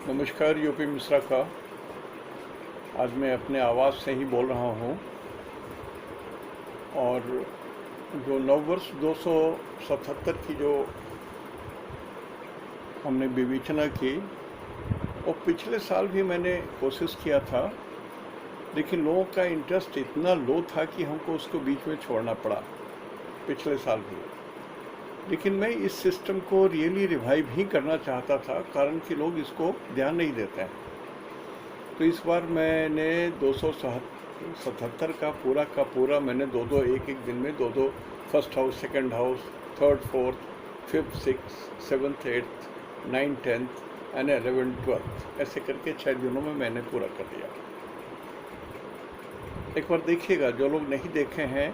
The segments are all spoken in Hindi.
नमस्कार। यूपी मिश्रा का आज मैं अपने आवाज़ से ही बोल रहा हूँ। और जो नववर्ष 277 की जो हमने विवेचना की, वो पिछले साल भी मैंने कोशिश किया था, लेकिन लोगों का इंटरेस्ट इतना लो था कि हमको उसको बीच में छोड़ना पड़ा पिछले साल भी। लेकिन मैं इस सिस्टम को रियली रिवाइव ही करना चाहता था, कारण कि लोग इसको ध्यान नहीं देते हैं। तो इस बार मैंने 277 का पूरा मैंने दो एक एक दिन में दो first house, second house, third, fourth, fifth, six, seventh, eighth, nine, tenth and 11, 12 ऐसे करके 6 दिनों में मैंने पूरा कर दिया। एक बार देखिएगा, जो लोग नहीं देखे हैं,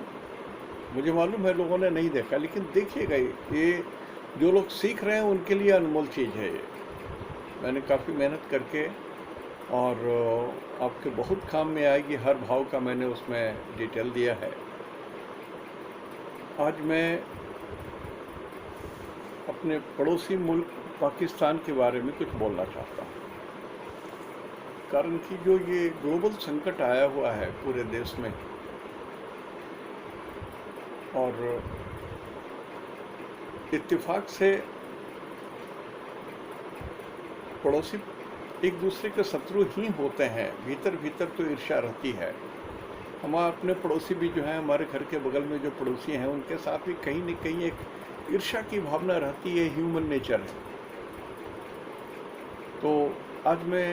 मुझे मालूम है लोगों ने नहीं देखा, लेकिन देखिएगा, ये जो लोग सीख रहे हैं उनके लिए अनमोल चीज़ है। ये मैंने काफ़ी मेहनत करके और आपके बहुत काम में आएगी। हर भाव का मैंने उसमें डिटेल दिया है। आज मैं अपने पड़ोसी मुल्क पाकिस्तान के बारे में कुछ बोलना चाहता हूँ, कारण कि जो ये ग्लोबल संकट आया हुआ है पूरे देश में, और इत्तेफाक से पड़ोसी एक दूसरे के शत्रु ही होते हैं। भीतर भीतर तो ईर्ष्या रहती है। हम अपने पड़ोसी भी जो हैं, हमारे घर के बगल में जो पड़ोसी हैं, उनके साथ भी कहीं न कहीं एक ईर्ष्या की भावना रहती है। ह्यूमन नेचर है। तो आज मैं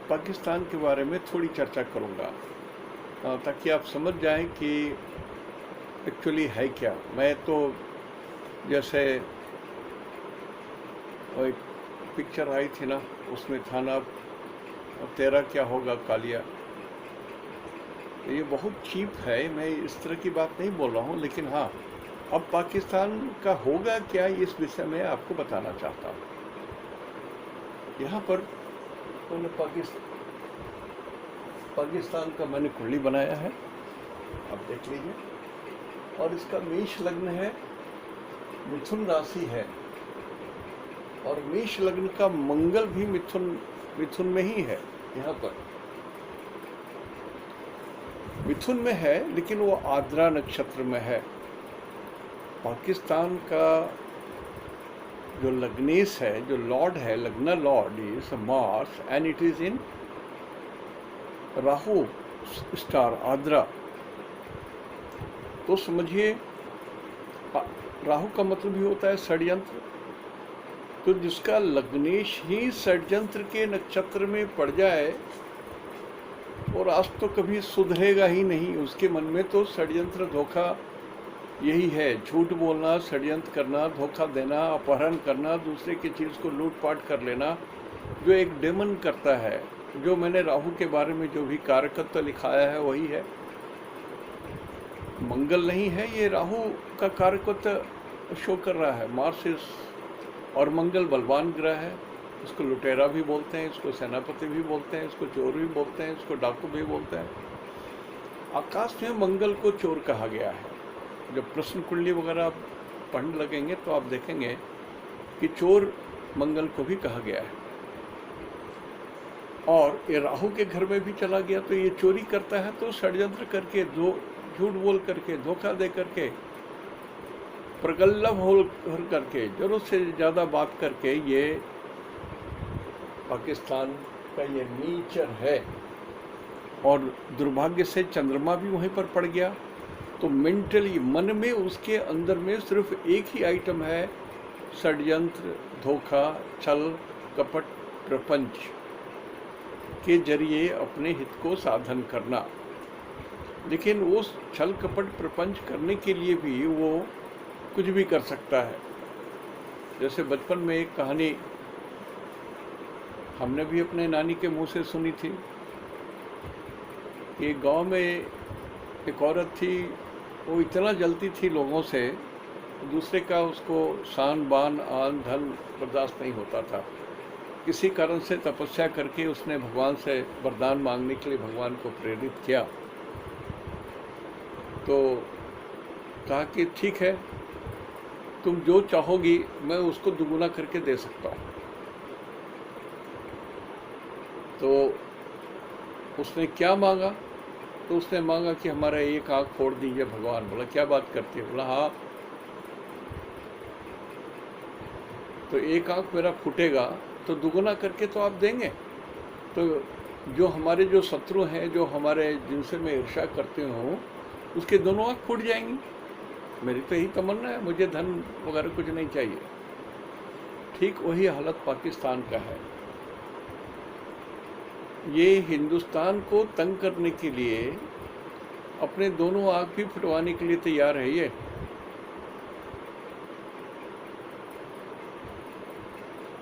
पाकिस्तान के बारे में थोड़ी चर्चा करूँगा, ताकि आप समझ जाएं कि एक्चुअली है क्या। मैं तो जैसे एक पिक्चर आई थी ना, उसमें था ना, तेरा क्या होगा कालिया। ये बहुत चीप है, मैं इस तरह की बात नहीं बोल रहा हूँ, लेकिन हाँ, अब पाकिस्तान का होगा क्या, इस विषय में आपको बताना चाहता हूँ। यहाँ पर मैंने पाकिस्तान का मैंने कुंडली बनाया है, आप देख लीजिए। और इसका मेष लग्न है, मिथुन राशि है, और मेष लग्न का मंगल भी मिथुन में ही है। यहाँ पर मिथुन में है, लेकिन वो आद्रा नक्षत्र में है। पाकिस्तान का जो लग्नेश है, जो लॉर्ड है, लग्न lord is Mars and it is in Rahu star Ardra. तो समझिए, राहु का मतलब ही होता है षड्यंत्र। तो जिसका लग्नेश ही षड्यंत्र के नक्षत्र में पड़ जाए, और आज तो कभी सुधरेगा ही नहीं। उसके मन में तो षड्यंत्र, धोखा यही है। झूठ बोलना, षड्यंत्र करना, धोखा देना, अपहरण करना, दूसरे की चीज़ को लूटपाट कर लेना, जो एक डेमन करता है। जो मैंने राहु के बारे में जो भी कारकत्व लिखाया है वही है। मंगल नहीं है, ये राहु का कारकत्व शो कर रहा है। मार्स और मंगल बलवान ग्रह है। इसको लुटेरा भी बोलते हैं, इसको सेनापति भी बोलते हैं, इसको चोर भी बोलते हैं, इसको डाकू भी बोलते हैं। आकाश में मंगल को चोर कहा गया है। जब प्रश्न कुंडली वगैरह आप पढ़ने लगेंगे तो आप देखेंगे कि चोर मंगल को भी कहा गया है। और ये राहु के घर में भी चला गया, तो ये चोरी करता है। तो षड्यंत्र करके, झूठ बोल करके, धोखा दे करके, प्रगल्भ हो करके, जरूरत से ज़्यादा बात करके, ये पाकिस्तान का ये नेचर है। और दुर्भाग्य से चंद्रमा भी वहीं पर पड़ गया। तो मेंटली, मन में, उसके अंदर में सिर्फ एक ही आइटम है, षड्यंत्र, धोखा, छल, कपट, प्रपंच के जरिए अपने हित को साधन करना। लेकिन वो छल, कपट, प्रपंच करने के लिए भी वो कुछ भी कर सकता है। जैसे बचपन में एक कहानी हमने भी अपने नानी के मुंह से सुनी थी कि गांव में एक औरत थी, वो इतना जलती थी लोगों से, दूसरे का उसको शान, बान, आन, धन बर्दाश्त नहीं होता था। किसी कारण से तपस्या करके उसने भगवान से वरदान मांगने के लिए भगवान को प्रेरित किया। तो कहा कि ठीक है, तुम जो चाहोगी मैं उसको दुगुना करके दे सकता हूँ। तो उसने क्या मांगा? तो उसने मांगा कि हमारा एक आँख फोड़ दीजिए भगवान। बोला क्या बात करते हैं? बोला हाँ, तो एक आँख मेरा फूटेगा तो दुगुना करके तो आप देंगे। तो जो शत्रु हैं, जो हमारे जिनसे मैं ईर्ष्या करते हूँ, उसके दोनों आँख फूट जाएंगी। मेरी तो यही तमन्ना है, मुझे धन वगैरह कुछ नहीं चाहिए। ठीक वही हालत पाकिस्तान का है। ये हिंदुस्तान को तंग करने के लिए अपने दोनों आँख भी फुटवाने के लिए तैयार है। ये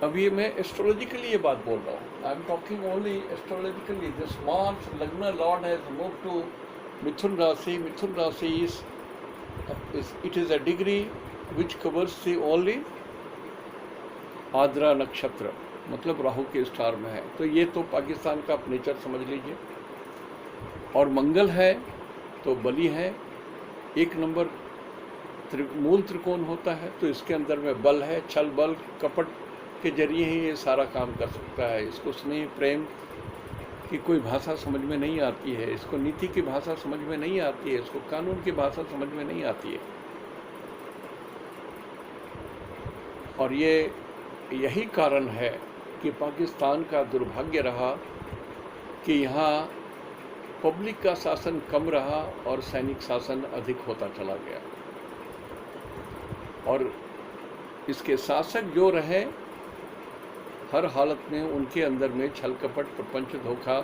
अभी मैं एस्ट्रोलॉजिकली ये बात बोल रहा हूँ। I am talking only astrologically. This March lagna lord has move to Mithun rashi. Mithun rashi it is a degree which covers the only Ardra nakshatra, मतलब राहु के स्टार में है। तो ये तो पाकिस्तान का नेचर समझ लीजिए। और मंगल है तो बलि है, एक नंबर मूल त्रिकोण होता है, तो इसके अंदर में बल है, छल बल कपट के जरिए ही ये सारा काम कर सकता है। इसको स्नेह प्रेम की कोई भाषा समझ में नहीं आती है, इसको नीति की भाषा समझ में नहीं आती है, इसको कानून की भाषा समझ में नहीं आती है। और यही कारण है कि पाकिस्तान का दुर्भाग्य रहा कि यहाँ पब्लिक का शासन कम रहा और सैनिक शासन अधिक होता चला गया। और इसके शासक जो रहे, हर हालत में उनके अंदर में छल कपट, प्रपंच, धोखा,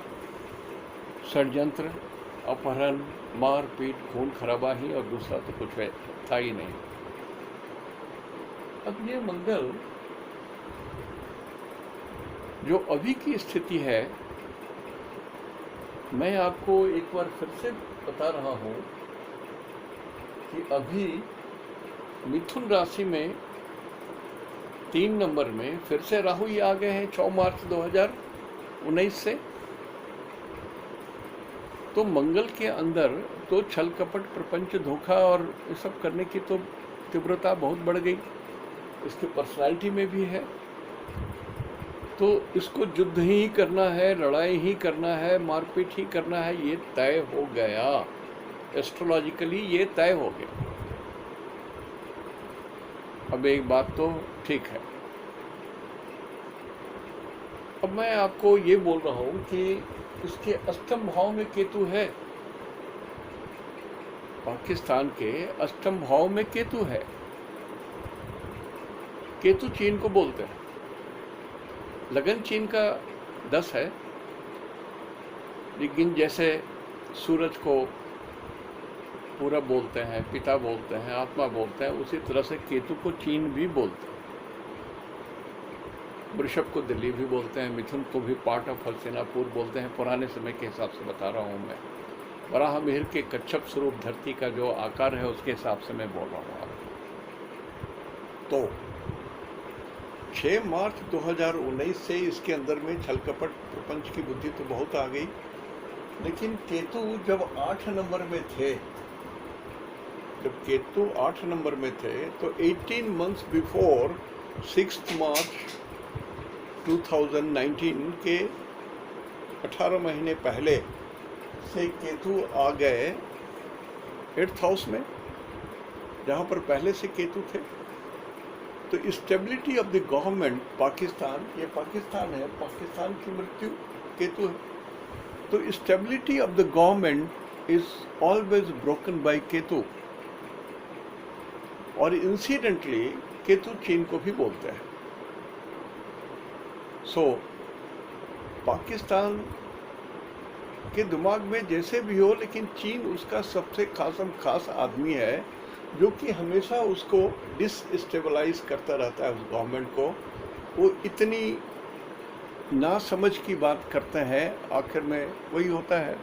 षड्यंत्र, अपहरण, मारपीट, खून खराबा ही, और दूसरा तो कुछ था ही नहीं। अब ये मंगल जो अभी की स्थिति है, मैं आपको एक बार फिर से बता रहा हूं कि अभी मिथुन राशि में 3 नंबर में फिर से राहु ही आ गए हैं 6 मार्च 2019 से। तो मंगल के अंदर तो छल कपट, प्रपंच, धोखा और ये सब करने की तो तीव्रता बहुत बढ़ गई, इसकी पर्सनालिटी में भी है। तो इसको युद्ध ही करना है, लड़ाई ही करना है, मारपीट ही करना है, ये तय हो गया। एस्ट्रोलॉजिकली ये तय हो गया। अब एक बात तो ठीक है, अब मैं आपको ये बोल रहा हूं कि इसके अष्टम भाव में केतु है। पाकिस्तान के अष्टम भाव में केतु है। केतु चीन को बोलते हैं, लगन चीन का 10 है, लेकिन जैसे सूरज को पूरब बोलते हैं, पिता बोलते हैं, आत्मा बोलते हैं, उसी तरह से केतु को चीन भी बोलते हैं। वृषभ को दिल्ली भी बोलते हैं, मिथुन को भी पार्ट ऑफ हस्तिनापुर बोलते हैं। पुराने समय के हिसाब से बता रहा हूँ मैं। वराह मिहिर के कच्छप स्वरूप धरती का जो आकार है उसके हिसाब से मैं बोल रहा हूँ आपको। तो 6 मार्च 2019 से इसके अंदर में छल कपट, प्रपंच की बुद्धि तो बहुत आ गई, लेकिन केतु जब 8 नंबर में थे, जब केतु 8 नंबर में थे, तो 18 मंथ्स बिफोर 6 मार्च 2019 के 18 महीने पहले से केतु आ गए 8th हाउस में, जहाँ पर पहले से केतु थे। तो stability of the government Pakistan, ये पाकिस्तान है, पाकिस्तान की मृत्यु केतु है। तो stability of the government is always broken by Ketu. और इंसिडेंटली केतु चीन को भी बोलते हैं। सो पाकिस्तान के दिमाग में जैसे भी हो, लेकिन चीन उसका सबसे खास आदमी है, जो कि हमेशा उसको डिसस्टेबलाइज करता रहता है, उस गवर्नमेंट को। वो इतनी ना समझ की बात करते हैं, आखिर में वही होता है।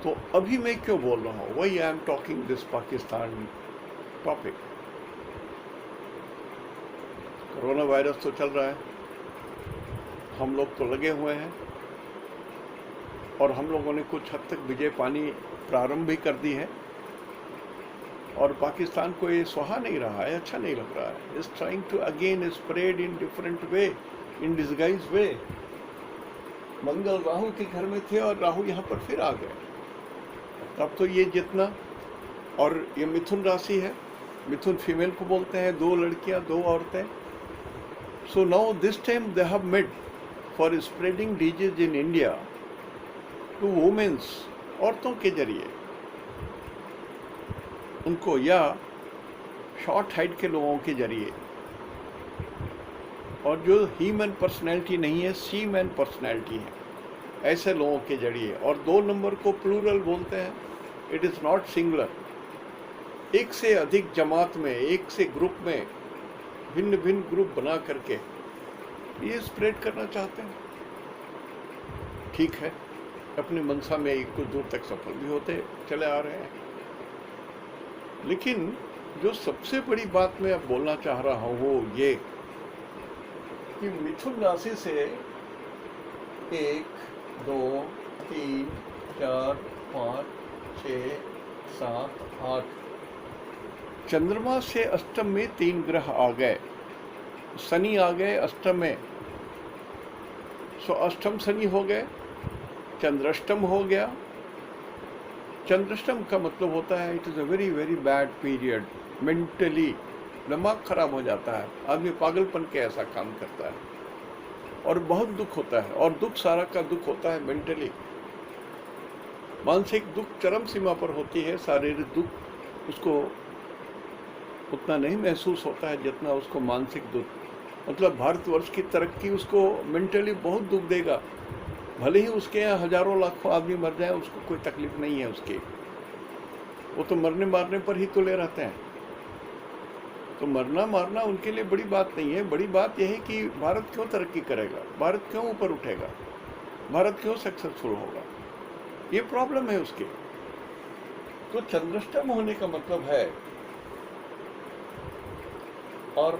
तो अभी मैं क्यों बोल रहा हूँ, वही आई am talking this Pakistan topic. Corona virus तो चल रहा है, हम लोग तो लगे हुए हैं, और हम लोगों ने कुछ हद तक विजय पानी प्रारंभ भी कर दी है। और पाकिस्तान को ये सुहा नहीं रहा है, अच्छा नहीं लग रहा है। Is trying to again spread in different way, in disguise way. Mangal Rahu के घर में थे और राहु यहाँ पर फिर आ गए। तब तो ये जितना, और ये मिथुन राशि है, मिथुन फीमेल को बोलते हैं, 2 लड़कियां 2 औरतें। So now this time they have made for spreading disease in India to womens, औरतों के जरिए उनको, या शॉर्ट हाइट के लोगों के जरिए, और जो ही मैन पर्सनैलिटी नहीं है, सी मैन पर्सनैलिटी है, ऐसे लोगों के जरिए। और 2 नंबर को प्लूरल बोलते हैं, इट इज़ नॉट सिंगुलर। एक से अधिक जमात में, एक से ग्रुप में, भिन्न भिन्न ग्रुप बना करके ये स्प्रेड करना चाहते हैं। ठीक है, अपनी मंशा में एक कुछ दूर तक सफल भी होते चले आ रहे हैं। लेकिन जो सबसे बड़ी बात मैं अब बोलना चाह रहा हूँ वो ये कि मिथुन राशि से 1, 2, 3, 4, 5, 6, 7, 8 चंद्रमा से अष्टम में 3 ग्रह आ गए। शनि आ गए अष्टम में, सो अष्टम शनि हो गए, चंद्राष्टम हो गया। चंद्राष्टम का मतलब होता है it is a very very bad period, mentally दिमाग खराब हो जाता है, आदमी पागलपन के ऐसा काम करता है और बहुत दुख होता है। और दुख सारा का दुख होता है मेंटली, मानसिक दुख चरम सीमा पर होती है। शारीरिक दुख उसको उतना नहीं महसूस होता है जितना उसको मानसिक दुख, मतलब भारतवर्ष की तरक्की उसको मेंटली बहुत दुख देगा। भले ही उसके यहाँ हजारों लाखों आदमी मर जाए, उसको कोई तकलीफ नहीं है उसकी, वो तो मरने मारने पर ही तुले रहते हैं। तो मरना मारना उनके लिए बड़ी बात नहीं है। बड़ी बात यह है कि भारत क्यों तरक्की करेगा, भारत क्यों ऊपर उठेगा, भारत क्यों सक्सेसफुल होगा, ये प्रॉब्लम है उसकी। तो चंद्राष्टम होने का मतलब है, और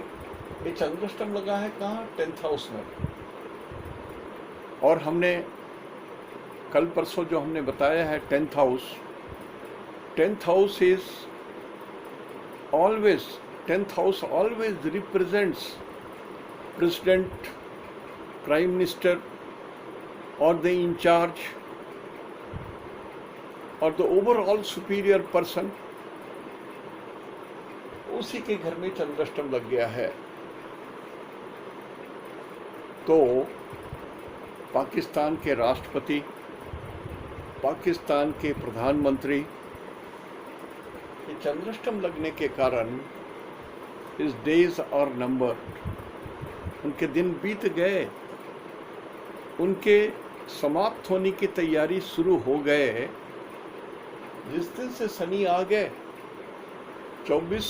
ये चंद्राष्टम लगा है कहाँ, 10th हाउस में। और हमने कल परसों जो हमने बताया है 10th house is always, 10th house always represents president, prime minister और द इंचार्ज और द ओवरऑल सुपीरियर पर्सन। उसी के घर में चंद्राष्टम लग गया है। तो पाकिस्तान के राष्ट्रपति, पाकिस्तान के प्रधानमंत्री, ये चंद्राष्टम लगने के कारण इस डेज और नंबर, उनके दिन बीत गए, उनके समाप्त होने की तैयारी शुरू हो गए। जिस दिन से शनि आ गए, 24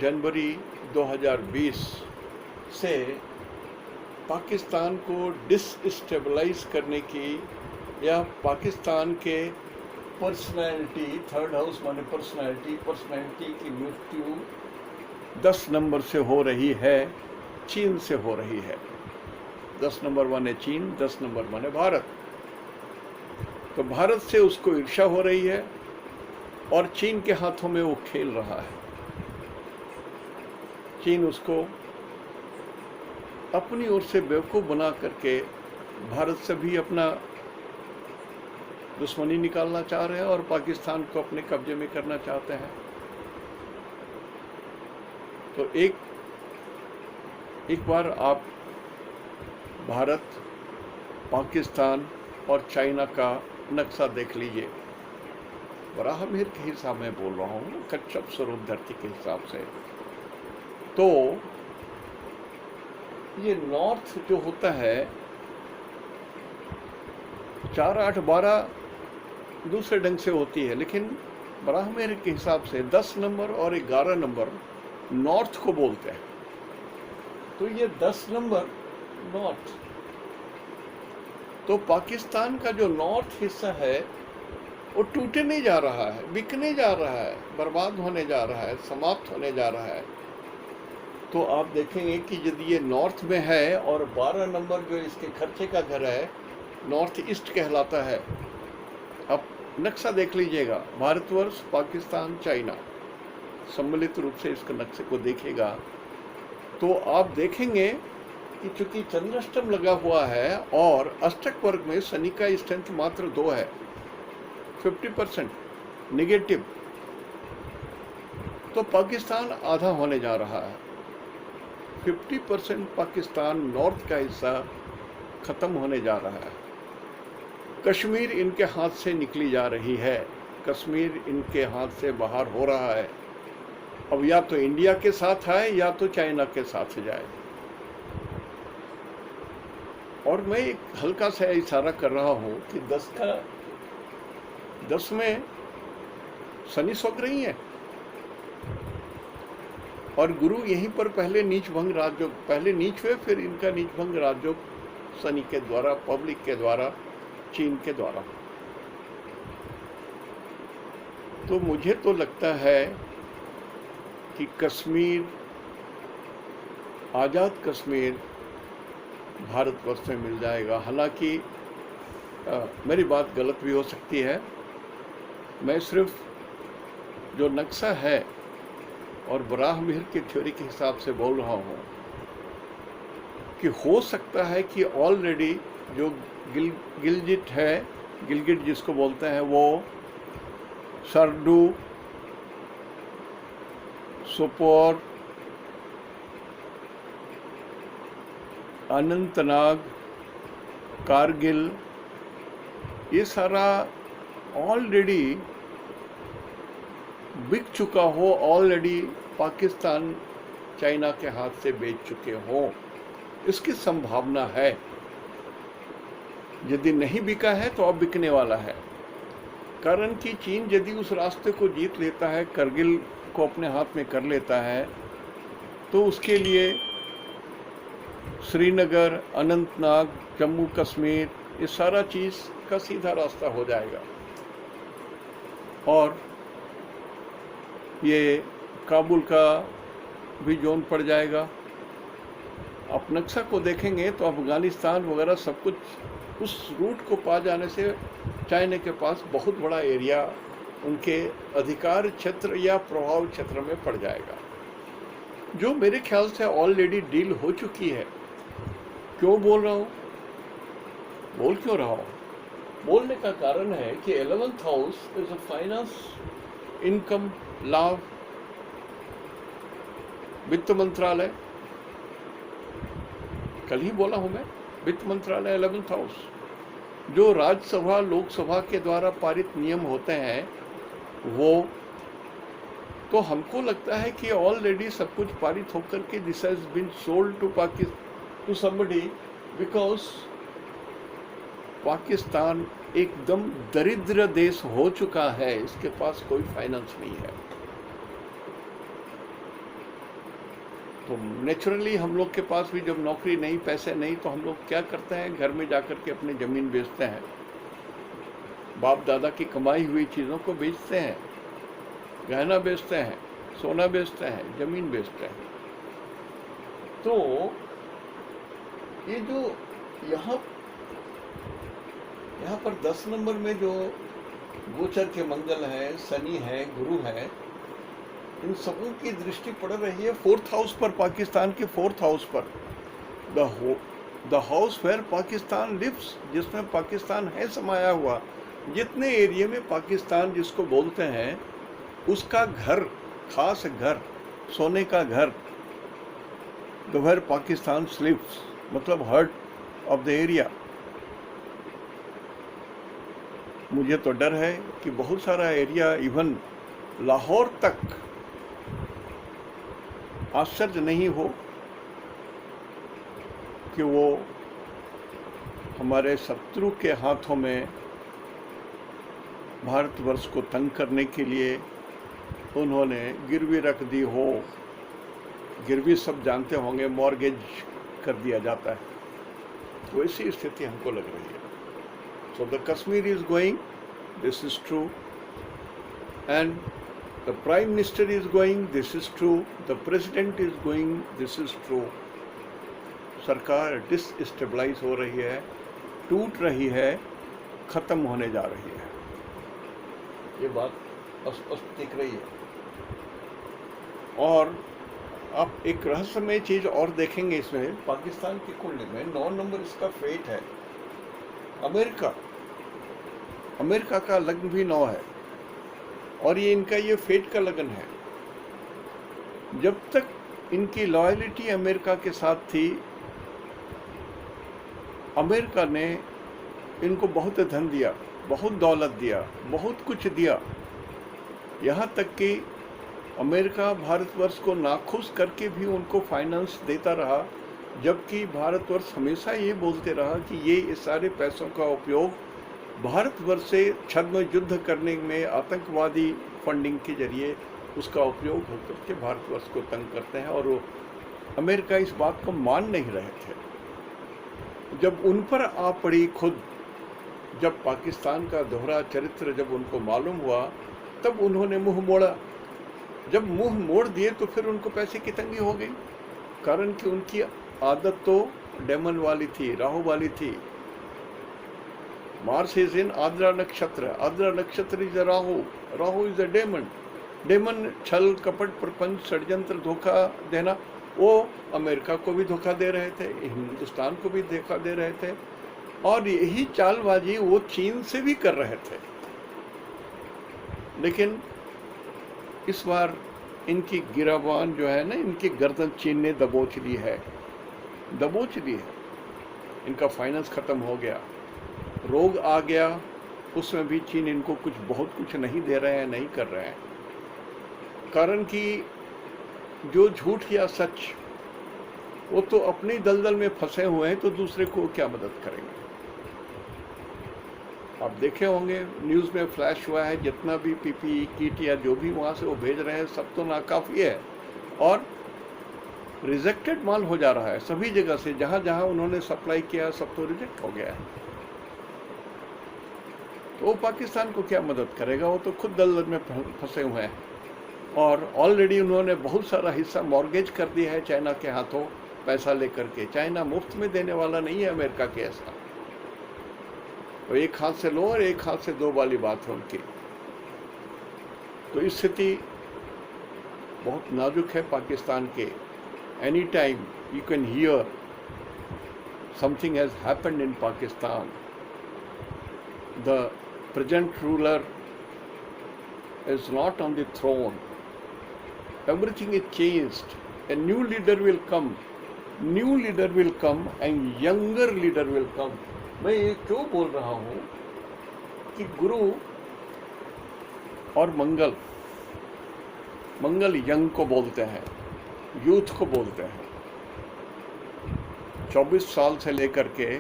जनवरी 2020 से पाकिस्तान को डिसस्टेबलाइज करने की, या पाकिस्तान के पर्सनैलिटी, 3rd हाउस माने पर्सनैलिटी की मृत्यु 10 नंबर से हो रही है, चीन से हो रही है। 10 नंबर माने चीन, 10 नंबर माने भारत। तो भारत से उसको ईर्ष्या हो रही है और चीन के हाथों में वो खेल रहा है। चीन उसको अपनी ओर से बेवकूफ़ बना करके भारत से भी अपना दुश्मनी निकालना चाह रहे हैं और पाकिस्तान को अपने कब्जे में करना चाहते हैं। तो एक बार आप भारत, पाकिस्तान और चाइना का नक्शा देख लीजिए। बराहमीर के हिसाब में बोल रहा हूँ, कच्छप स्वरूप धरती के हिसाब से। तो ये नॉर्थ जो होता है 4, 8, 12 दूसरे ढंग से होती है, लेकिन बराहमीर के हिसाब से 10 नंबर और 11 नंबर नॉर्थ को बोलते हैं। तो ये 10 नंबर नॉर्थ, तो पाकिस्तान का जो नॉर्थ हिस्सा है वो टूटने जा रहा है, बिकने जा रहा है, बर्बाद होने जा रहा है, समाप्त होने जा रहा है। तो आप देखेंगे कि यदि ये नॉर्थ में है और 12 नंबर जो इसके खर्चे का घर है नॉर्थ ईस्ट कहलाता है। आप नक्शा देख लीजिएगा, भारतवर्ष, पाकिस्तान, चाइना, सम्मिलित रूप से इसके नक्शे को देखिएगा तो आप देखेंगे कि चूंकि चंद्राष्टम लगा हुआ है और अष्टक वर्ग में शनि का स्ट्रेंथ मात्र 2 है, 50% निगेटिव, तो पाकिस्तान आधा होने जा रहा है। 50% पाकिस्तान नॉर्थ का हिस्सा खत्म होने जा रहा है। कश्मीर इनके हाथ से निकली जा रही है, कश्मीर इनके हाथ से बाहर हो रहा है। अब या तो इंडिया के साथ आए या तो चाइना के साथ जाए। और मैं एक हल्का सा इशारा कर रहा हूं कि 10 में शनि सौक रही है और गुरु यहीं पर पहले नीच भंग राजयोग, पहले नीच हुए फिर इनका नीच भंग राजयोग शनि के द्वारा, पब्लिक के द्वारा, चीन के द्वारा। तो मुझे तो लगता है कि कश्मीर, आज़ाद कश्मीर भारतवर्ष में मिल जाएगा। हालांकि मेरी बात गलत भी हो सकती है। मैं सिर्फ जो नक्शा है और बराह मिहिर की थ्योरी के हिसाब से बोल रहा हूँ कि हो सकता है कि ऑलरेडी जो गिलगिट है, गिलगिट जिसको बोलते हैं, वो सरडू, सोपोर, अनंतनाग, कारगिल, ये सारा ऑलरेडी बिक चुका हो, ऑलरेडी पाकिस्तान चाइना के हाथ से बेच चुके हों, इसकी संभावना है। यदि नहीं बिका है तो अब बिकने वाला है। कारण कि चीन यदि उस रास्ते को जीत लेता है, करगिल को अपने हाथ में कर लेता है, तो उसके लिए श्रीनगर, अनंतनाग, जम्मू कश्मीर, ये सारा चीज़ का सीधा रास्ता हो जाएगा। और ये काबुल का भी जोन पड़ जाएगा। आप नक्शा को देखेंगे तो अफगानिस्तान वगैरह सब कुछ उस रूट को पा जाने से चाइना के पास बहुत बड़ा एरिया उनके अधिकार क्षेत्र या प्रभाव क्षेत्र में पड़ जाएगा, जो मेरे ख्याल से ऑलरेडी डील हो चुकी है। क्यों बोल रहा हूँ, बोल क्यों रहा हूँ? बोलने का कारण है कि 11th house is a finance, income, लाभ, वित्त मंत्रालय। कल ही बोला हूं मैं, वित्त मंत्रालय 11th हाउस। जो राज्यसभा, लोकसभा के द्वारा पारित नियम होते हैं वो, तो हमको लगता है कि ऑलरेडी सब कुछ पारित होकर के this has been sold to to somebody, because Pakistan एकदम दरिद्र देश हो चुका है, इसके पास कोई फाइनेंस नहीं है। तो नेचुरली हम लोग के पास भी जब नौकरी नहीं, पैसे नहीं, तो हम लोग क्या करते हैं, घर में जाकर के अपनी ज़मीन बेचते हैं, बाप दादा की कमाई हुई चीज़ों को बेचते हैं, गहना बेचते हैं, सोना बेचते हैं, ज़मीन बेचते हैं। तो ये जो यहाँ पर 10 नंबर में जो गोचर के मंगल है, शनि है, गुरु है, इन सबों की दृष्टि पड़ रही है 4th हाउस पर, पाकिस्तान के 4th हाउस पर, the house where Pakistan lives, जिसमें पाकिस्तान है समाया हुआ। जितने एरिया में पाकिस्तान जिसको बोलते हैं, उसका घर, खास घर, सोने का घर, द वेयर पाकिस्तान स्लीप्स, मतलब हार्ट ऑफ द एरिया। मुझे तो डर है कि बहुत सारा एरिया, इवन लाहौर तक, आश्चर्य नहीं हो कि वो हमारे शत्रु के हाथों में भारतवर्ष को तंग करने के लिए उन्होंने गिरवी रख दी हो। गिरवी सब जानते होंगे, मॉर्गेज कर दिया जाता है, तो ऐसी स्थिति हमको लग रही है। So the Kashmir is going, this is true, and the Prime Minister is going, this is true, the President is going, this is true. सरकार डिसस्टेबलाइज हो रही है, टूट रही है, खत्म होने जा रही है, ये बात स्पष्ट दिख रही है। और आप एक रहस्यमय चीज़ और देखेंगे इसमें, पाकिस्तान की कुंडली में 9 नंबर इसका फेट है। अमेरिका अमेरिका का लग्न भी 9 है और ये इनका ये फेट का लगन है। जब तक इनकी लॉयल्टी अमेरिका के साथ थी, अमेरिका ने इनको बहुत धन दिया, बहुत दौलत दिया, बहुत कुछ दिया। यहाँ तक कि अमेरिका भारतवर्ष को नाखुश करके भी उनको फाइनेंस देता रहा, जबकि भारतवर्ष हमेशा ये बोलते रहा कि ये इस सारे पैसों का उपयोग भारतवर्ष से छद्म युद्ध करने में, आतंकवादी फंडिंग के जरिए उसका उपयोग होकर के भारतवर्ष को तंग करते हैं। और वो अमेरिका इस बात को मान नहीं रहे थे। जब उन पर आ पड़ी खुद, जब पाकिस्तान का दोहरा चरित्र जब उनको मालूम हुआ, तब उन्होंने मुंह मोड़ा। जब मुंह मोड़ दिए तो फिर उनको पैसे की तंगी हो गई, कारण कि उनकी आदत तो डेमन वाली थी, राहु वाली थी। मार्स इज इन आद्रा नक्षत्र, आद्रा नक्षत्र is Rahu, Rahu is a demon. Demon छल कपट प्रपंच षड्यंत्र धोखा देना, वो अमेरिका को भी धोखा दे रहे थे, हिंदुस्तान को भी धोखा दे रहे थे, और यही चालबाजी वो चीन से भी कर रहे थे। लेकिन इस बार इनकी गिराबान जो है ना, इनकी गर्दन चीन ने दबोच ली है। इनका फाइनेंस खत्म हो गया, रोग आ गया, उसमें भी चीन इनको बहुत कुछ नहीं दे रहे हैं, नहीं कर रहे हैं। कारण कि जो झूठ या सच, वो तो अपनी दलदल में फंसे हुए हैं, तो दूसरे को क्या मदद करेंगे। आप देखे होंगे न्यूज़ में फ्लैश हुआ है, जितना भी पीपीई किट या जो भी वहाँ से वो भेज रहे हैं, सब तो नाकाफ़ी है और रिजेक्टेड माल हो जा रहा है सभी जगह से। जहाँ जहाँ उन्होंने सप्लाई किया, सब तो रिजेक्ट हो गया है। तो वो पाकिस्तान को क्या मदद करेगा, वो तो खुद दलदल में फंसे हुए हैं। और ऑलरेडी उन्होंने बहुत सारा हिस्सा मॉर्गेज कर दिया है चाइना के हाथों, पैसा लेकर के। चाइना मुफ्त में देने वाला नहीं है अमेरिका के ऐसा, तो एक हाथ से लो और एक हाथ से दो वाली बात है उनकी। तो स्थिति बहुत नाजुक है पाकिस्तान के। Any time you can hear something has happened in Pakistan. The present ruler is not on the throne. Everything is changed. A new leader will come. New leader will come and younger leader will come. मैं ये क्यों बोल रहा हूँ कि गुरु और मंगल, मंगल यंग को बोलते हैं, यूथ को बोलते हैं। 24 साल से लेकर के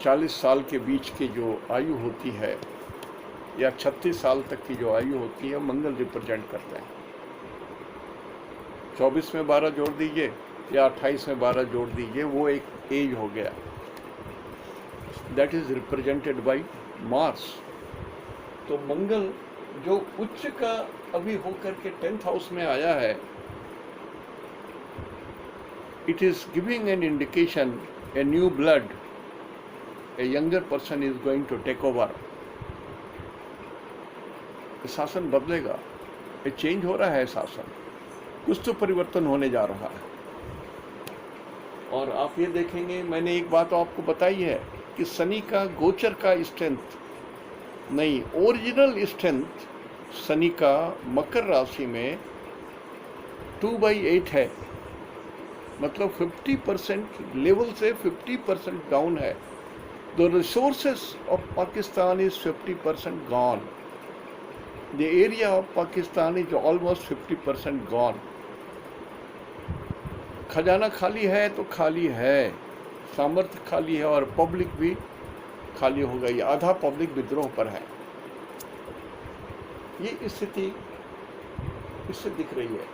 40 साल के बीच की जो आयु होती है, या 36 साल तक की जो आयु होती है, मंगल रिप्रेजेंट करते हैं। 24 में 12 जोड़ दीजिए या 28 में 12 जोड़ दीजिए, वो एक एज हो गया। That is represented by Mars. तो मंगल जो उच्च का अभी होकर के 10th हाउस में आया है, it is giving an indication, a new blood, a younger person is going to take over. शासन बदलेगा, ये चेंज हो रहा है शासन, कुछ तो परिवर्तन होने जा रहा है। और आप ये देखेंगे, मैंने एक बात आपको बताई है कि शनि का गोचर का स्ट्रेंथ नहीं, ओरिजिनल स्ट्रेंथ शनि का मकर राशि में 2/8 है, मतलब 50% लेवल से 50% डाउन है। The resources of Pakistan is 50% gone. The area of Pakistan is almost 50% gone. खजाना खाली है तो खाली है, सामर्थ्य खाली है और पब्लिक भी खाली हो गई। आधा पब्लिक विद्रोह पर है। ये स्थिति इससे दिख रही है।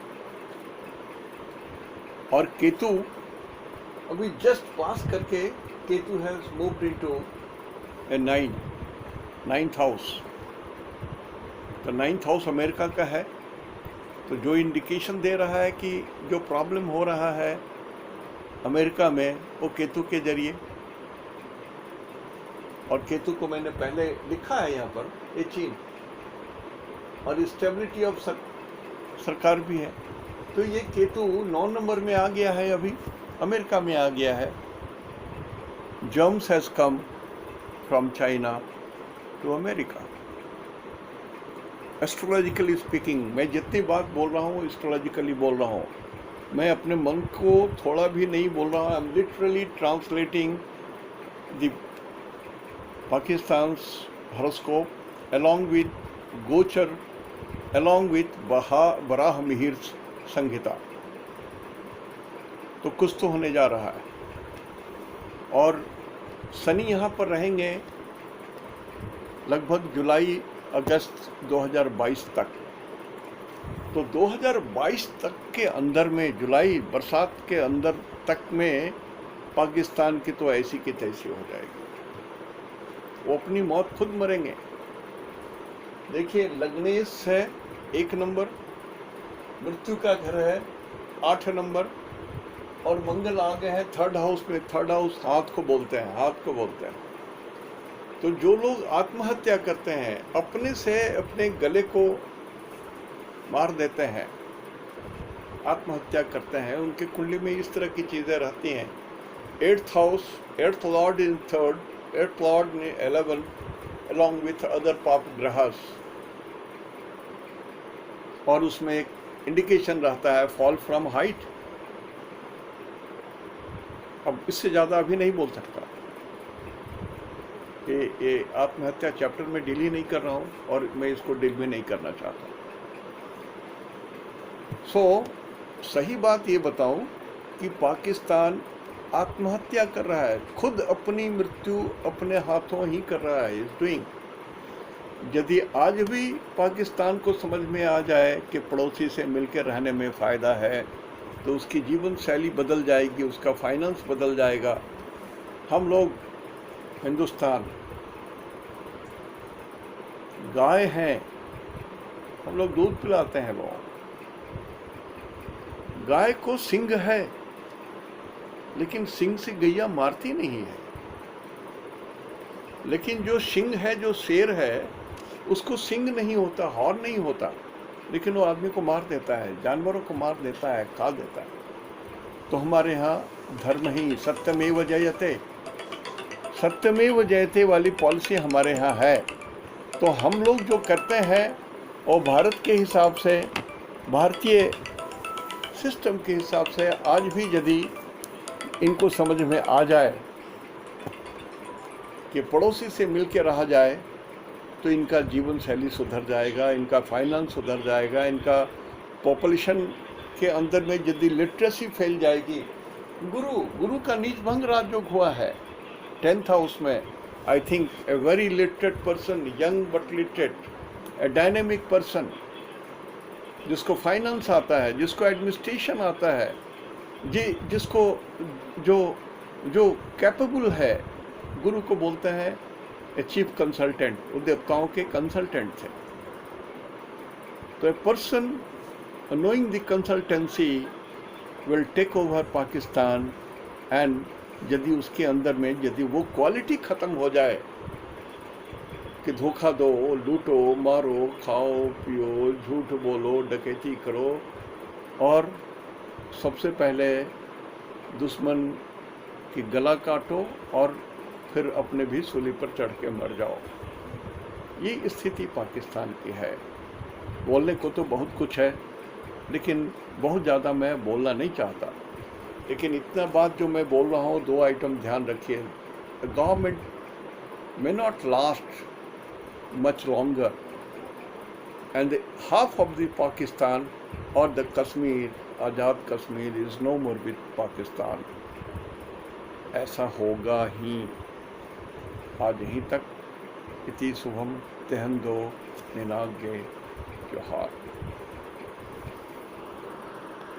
और केतु अभी जस्ट पास करके, Ketu has moved into A 9th house. तो 9th हाउस अमेरिका का है, तो जो इंडिकेशन दे रहा है कि जो प्रॉब्लम हो रहा है अमेरिका में, वो केतु के जरिए। और केतु को मैंने पहले लिखा है यहाँ पर, ये चीन। और स्टेबिलिटी ऑफ सरकार भी है। तो ये केतु 9 नंबर में आ गया है, अभी अमेरिका में आ गया है। Germs has come from China to America. Astrologically speaking, मैं जितनी बात बोल रहा हूँ एस्ट्रोलॉजिकली बोल रहा हूँ, मैं अपने मन को थोड़ा भी नहीं बोल रहा हूँ। I am literally translating the Pakistan's horoscope along with गोचर, along with बराह मिहिर संहिता। तो कुछ तो होने जा रहा है। और शनि यहाँ पर रहेंगे लगभग जुलाई अगस्त 2022 तक। तो 2022 तक के अंदर में, जुलाई बरसात के अंदर तक में पाकिस्तान की तो ऐसी की तैसी हो जाएगी। वो अपनी मौत खुद मरेंगे। देखिए, लग्नेश है 1 नंबर, मृत्यु का घर है 8 नंबर, और मंगल आ गए हैं 3rd हाउस में। 3rd हाउस हाथ को बोलते हैं, हाथ को बोलते हैं। तो जो लोग आत्महत्या करते हैं, अपने से अपने गले को मार देते हैं, आत्महत्या करते हैं, उनके कुंडली में इस तरह की चीज़ें रहती हैं। 8th house, 8th Lord in 3rd, 8th Lord in 11 along with other पाप ग्रहस, और उसमें एक इंडिकेशन रहता है फॉल फ्रॉम हाइट। अब इससे ज़्यादा अभी नहीं बोल सकता। ये आत्महत्या चैप्टर में डील ही नहीं कर रहा हूँ, और मैं इसको डील भी नहीं करना चाहता। सही बात ये बताऊं कि पाकिस्तान आत्महत्या कर रहा है, खुद अपनी मृत्यु अपने हाथों ही कर रहा है, इज डूइंग। यदि आज भी पाकिस्तान को समझ में आ जाए कि पड़ोसी से मिलकर रहने में फ़ायदा है, तो उसकी जीवन शैली बदल जाएगी, उसका फाइनेंस बदल जाएगा। हम लोग हिंदुस्तान गाय हैं, हम लोग दूध पिलाते हैं लोग। गाय को सिंग है, लेकिन सिंग से गैया मारती नहीं है। लेकिन जो सिंग है, जो शेर है, उसको सिंग नहीं होता, हॉर्न नहीं होता, लेकिन वो आदमी को मार देता है, जानवरों को मार देता है, खा देता है। तो हमारे यहाँ धर्म ही सत्यमेव जयते, सत्यमेव जयते वाली पॉलिसी हमारे यहाँ है। तो हम लोग जो करते हैं, और भारत के हिसाब से, भारतीय सिस्टम के हिसाब से, आज भी यदि इनको समझ में आ जाए कि पड़ोसी से मिलकर रहा जाए, तो इनका जीवन शैली सुधर जाएगा, इनका फाइनेंस सुधर जाएगा, इनका पॉपुलेशन के अंदर में यदि लिटरेसी फैल जाएगी। गुरु का नीच भंग राजयोग हुआ है 10th हाउस में। I think a very literate person, young but literate, A dynamic person, जिसको फाइनेंस आता है, जिसको एडमिनिस्ट्रेशन आता है, जिसको जो कैपेबल है, गुरु को बोलते हैं ए चीफ कंसल्टेंट। वो देवताओं के कंसल्टेंट थे। तो a person knowing the consultancy will take over Pakistan. And यदि उसके अंदर में यदि वो क्वालिटी ख़त्म हो जाए कि धोखा दो, लूटो, मारो, खाओ, पियो, झूठ बोलो, डकैती करो, और सबसे पहले दुश्मन की गला काटो, और फिर अपने भी सूली पर चढ़ के मर जाओ, ये स्थिति पाकिस्तान की है। बोलने को तो बहुत कुछ है, लेकिन बहुत ज़्यादा मैं बोलना नहीं चाहता। लेकिन इतना बात जो मैं बोल रहा हूँ, 2 आइटम ध्यान रखिए। Government may not last much longer, and half of the Pakistan or the Kashmir, Azad Kashmir is no more with Pakistan. ऐसा होगा ही। आज यहीं तक। इति शुभम तेहंदो निनाग्ये जोहार।